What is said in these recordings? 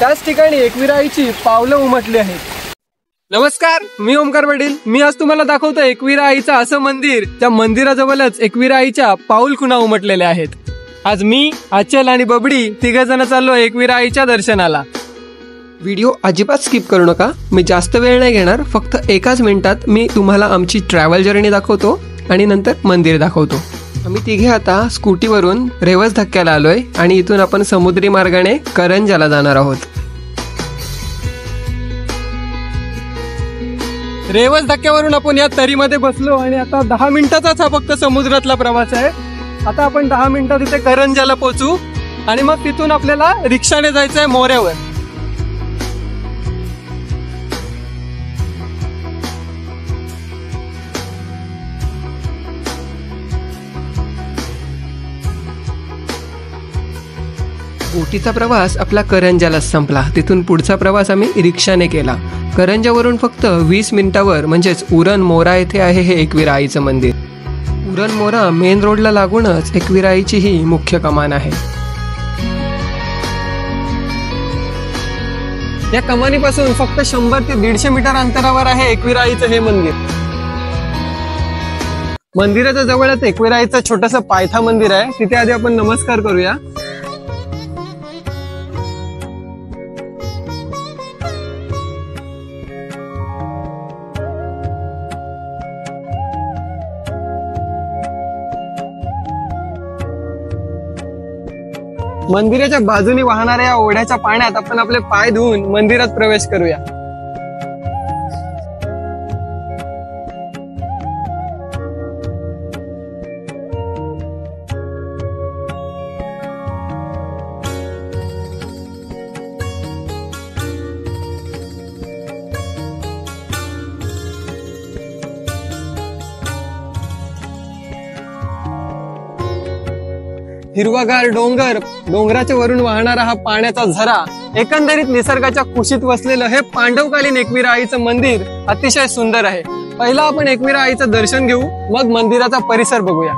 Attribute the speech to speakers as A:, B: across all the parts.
A: त्याच ठिकाणी एकविरा आईची पावलं उमटली आहेत। नमस्कार, मी ओमकार पाटील। मी आज तुम्हाला दाखवतो एकविरा आईचं असं मंदिर ज्या मंदिराजवळच एकविरा आईच्या पाऊल खुणा उमटलेल्या आहेत। आज मी, अचल आणि बबडी तिघ जण चाललो एकविरा आईच्या दर्शनाला। व्हिडिओ अजिबात स्किप करू नका। मी जास्त वेळ नाही घेणार, फक्त एकाच मिनिटात मी तुम्हाला आमची ट्रॅव्हल जर्नी दाखवतो आणि नंतर मंदिर दाखवतो। आम्ही तिघे आता स्कूटीवरून रेवस धक्क्याला आलोय आणि इथून आपण समुद्री मार्गाने करंजाला जाणार आहोत। रेवस धक्क्यावरून आपण या तरीमध्ये बसलो आणि आता 10 मिनिटाचाच हा फक्त समुद्रातला प्रवास आहे। आता आपण 10 मिनिटात इथे करंजाला पोहोचू आणि मग तिथून आपल्याला रिक्षाने जायचं आहे मोऱ्यावर। बोटीचा प्रवास आपला करंजाला संपला। तिथून पुढचा प्रवास आम्ही रिक्षाने केला। करंजावरून फक्त 20 मिनिटावर म्हणजेच उरण मोरा येथे आहे हे एकविरा आईचं मंदिर। उरण मोरा मेन रोडला लागूनच एकविरा आईची ही मुख्य कमान आहे। या कमानीपासून फक्त 100 ते 150 मीटर अंतरावर आहे एकविरा आईचं हे मंदिर। मंदिराच्या जवळच एकविरा आईचं छोटंसं पायथा मंदिर आहे, तिथे आधी आपण नमस्कार करूया। मंदिराच्या बाजूने वाहणाऱ्या या ओढ्याच्या पाण्यात आपण आपले पाय धुवून मंदिरात प्रवेश करूया। हिरवागार डोंगर, डोंगराच्या वरून वाहणारा हा पाण्याचा झरा, एकंदरीत निसर्गाच्या कुशीत वसलेलं हे पांडवकालीन एकविरा आईचं मंदिर अतिशय सुंदर आहे। पहिला आपण एकविरा आईचं दर्शन घेऊ, मग मंदिराचा परिसर बघूया।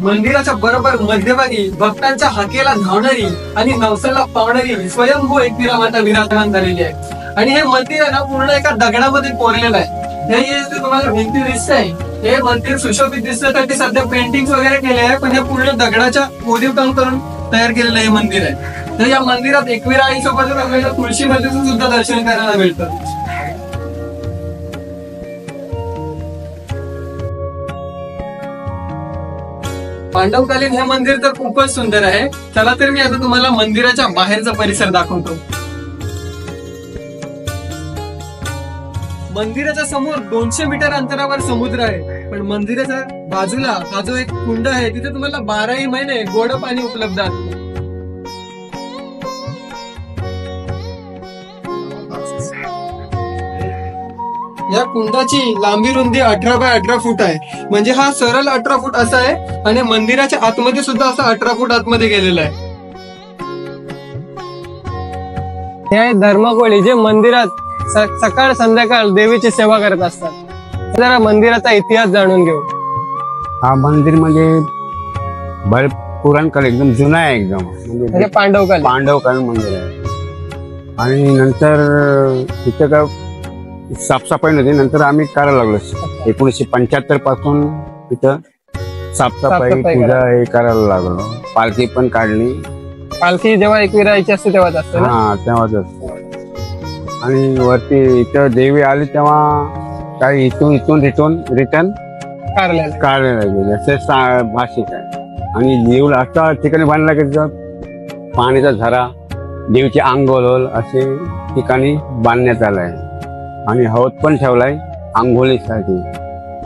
A: मंदिराच्या बरोबर मध्यभागी भक्तांच्या हाकेला धावणारी आणि नवसाला पावणारी स्वयंभू एकविरा माता विराजमान झालेली आहे। आणि हे मंदिर आहे ना पूर्ण एका दगडामध्ये कोरलेलं आहे। हे तुम्हाला भिंती दिसत आहे, हे मंदिर सुशोभित दिसण्यासाठी सध्या पेंटिंग वगैरे केले आहे, पण हे पूर्ण दगडाच्या कोरीव काम करून तयार केलेलं हे मंदिर आहे। तर या मंदिरात एकविरा आई सोबत आपल्याला तुळशी नदीचं सुद्धा दर्शन करायला मिळतं। पांडवकालीन हे मंदिर तर खूपच सुंदर आहे। चला तर मी आता तुम्हाला मंदिराच्या बाहेरचा परिसर दाखवतो। मंदिराच्या समोर 200 मीटर अंतरावर समुद्र आहे, पण मंदिराच्या बाजूला हा जो एक कुंड आहे तिथे तुम्हाला 12ही महिने गोड पाणी उपलब्ध आहे। या कुंडाची लांबी रुंदी 18 बाय 18 फूट आहे, म्हणजे हा सरळ 18 फूट असा आहे आणि मंदिराच्या आतमध्ये सुद्धा असा 18 फूट आतमध्ये गेलेला आहे। हे धर्मकोळी जे मंदिरात सकाळ संध्याकाळ देवीची सेवा करत असतात। जरा मंदिराचा इतिहास जाणून घेऊ।
B: हा मंदिर म्हणजे पुराणकाळ एकदम जुना आहे, एकदम म्हणजे पांडवकालीन मंदिर आहे। आणि नंतर तिथे का साफसफाई नव्हती, नंतर आम्ही करायला लागलो। 1975 पासून तिथं साफसफाई पूजा हे करायला लागलो। पालखी पण काढली।
A: पालखी जेव्हा एकविरा आईची असते तेव्हाच असते ना?
B: हा, तेव्हाच असते। आणि वरती इथं देवी आली तेव्हा काही इथून रिटर्न काढलेलं गेले असे भाषिक आहे। आणि देऊळ अशा ठिकाणी बांधला की पाण्याचा झरा, देवीचे आंघोळ असे ठिकाणी बांधण्यात आलाय। आणि हौद पण ठेवलाय आंघोळीसाठी।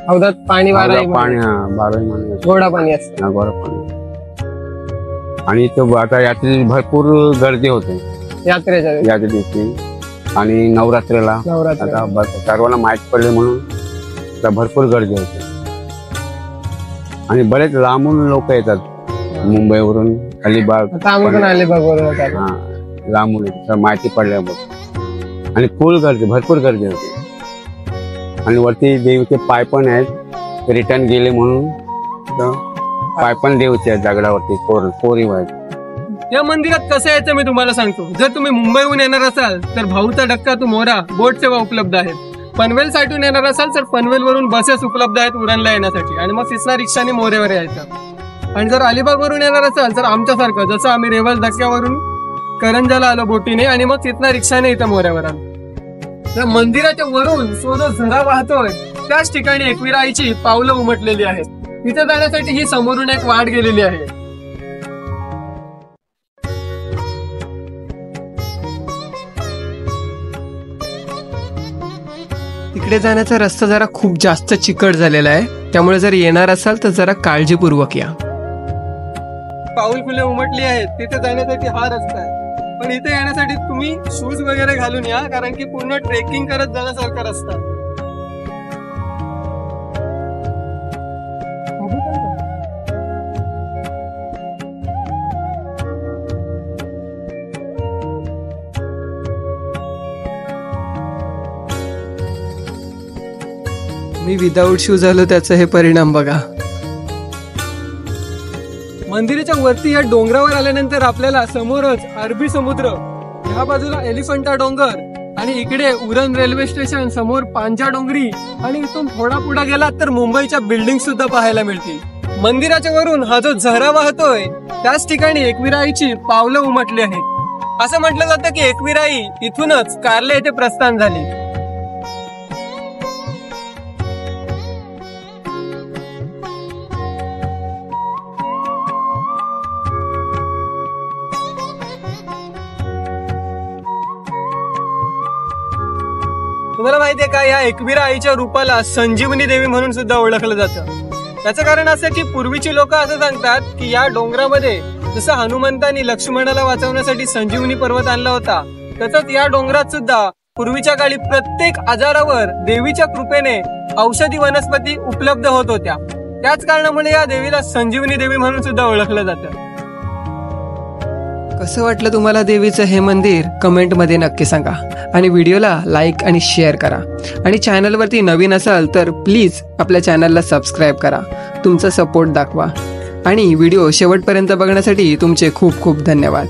A: हौदात पाणी
B: पाणी 12 महिने
A: गोडा पाणी असतं.
B: गोडा पाणी. आणि इथं आता यात्रेची भरपूर गर्दी होते यात्रे दिवशी आणि नवरात्रीला. आता सर्वांना माहीत पडले म्हणून आता भरपूर गर्दी होते आणि बरेच लांबून लोक येतात मुंबईवरून. अलिबाग लांबून माहिती पडल्याबद्दल आणि फुल गर्दी भरपूर गर्दी होती. आणि वरती देवीचे पाय पण आहेत, रिटर्न गेले म्हणून पाय पण देवीचे आहेत दगडावरती कोरीव आहेत.
A: या मंदिरात कसं यायचं मी तुम्हाला सांगतो. जर तुम्ही मुंबईहून येणार असाल तर भाऊचा डक्का तो मोरा बोट सेवा उपलब्ध आहेत. पनवेल साईडून येणार असाल तर पनवेल वरून बसेस उपलब्ध आहेत उरणला येण्यासाठी आणि मग तिसरा रिक्षाने मोरेवर यायचं. आणि जर अलिबाग वरून येणार असाल तर आमच्यासारखं जसं आम्ही रेवल धक्क्यावरून करंजाला आलो बोटीने आणि मग तिथनं रिक्षाने इथं मोऱ्यावर आलो. त्या मंदिराच्या वरून तो जो झरा वाहतोय त्याच ठिकाणी एकविरा आईची पावलं उमटलेली आहेत. तिथे जाण्यासाठी ही समोरून एक वाट गेलेली आहे. तिकडे जाण्याचा रस्ता जरा खूप जास्त चिकट झालेला आहे, त्यामुळे जर येणार असाल तर जरा काळजीपूर्वक या. पाऊल फुले उमटली आहेत, तिथे जाण्यासाठी हा रस्ता आहे. पण इथे येण्यासाठी तुम्ही शूज वगैरे घालून या, कारण की पूर्ण ट्रेकिंग करत जाण्यासारखा रस्ता. मी विदाऊट शूज आलो त्याचा हे परिणाम बघा. मंदिराच्या वरती या डोंगरावर आल्यानंतर आपल्याला समोरच अरबी समुद्र, ह्या बाजूला एलिफंटा डोंगर आणि इकडे उरण रेल्वे स्टेशन, समोर पांजा डोंगरी आणि इथून थोडा पुढे गेलात तर मुंबईच्या बिल्डिंग सुद्धा पाहायला मिळतील. मंदिराच्या वरून हा जो झरा वाहतोय त्याच ठिकाणी एकविरा आईची पावलं उमटली आहेत. असं म्हटलं जातं की एकविरा आई इथूनच कार्ले येथे प्रस्थान झाली. तुम्हाला माहितीये का, या एकविरा आईच्या रूपाला संजीवनी देवी म्हणून सुद्धा ओळखलं जातं. त्याचं कारण असं की पूर्वीची लोक असं सांगतात की या डोंगरामध्ये जसं हनुमंतांनी लक्ष्मणाला वाचवण्यासाठी संजीवनी पर्वत आणला होता, तसंच या डोंगरात सुद्धा पूर्वीच्या काळी प्रत्येक आजारावर देवीच्या कृपेने औषधी वनस्पती उपलब्ध होत होत्या. त्याच कारणामुळे या देवीला संजीवनी देवी म्हणून सुद्धा ओळखलं जातं. कसं वाटलं तुम्हाला देवीचं हे मंदिर कमेंटमध्ये नक्की सांगा आणि व्हिडिओला लाईक आणि शेअर करा. आणि चॅनलवरती नवीन असाल तर प्लीज आपल्या चॅनलला सबस्क्राईब करा. तुमचा सपोर्ट दाखवा आणि व्हिडिओ शेवटपर्यंत बघण्यासाठी तुमचे खूप खूप धन्यवाद.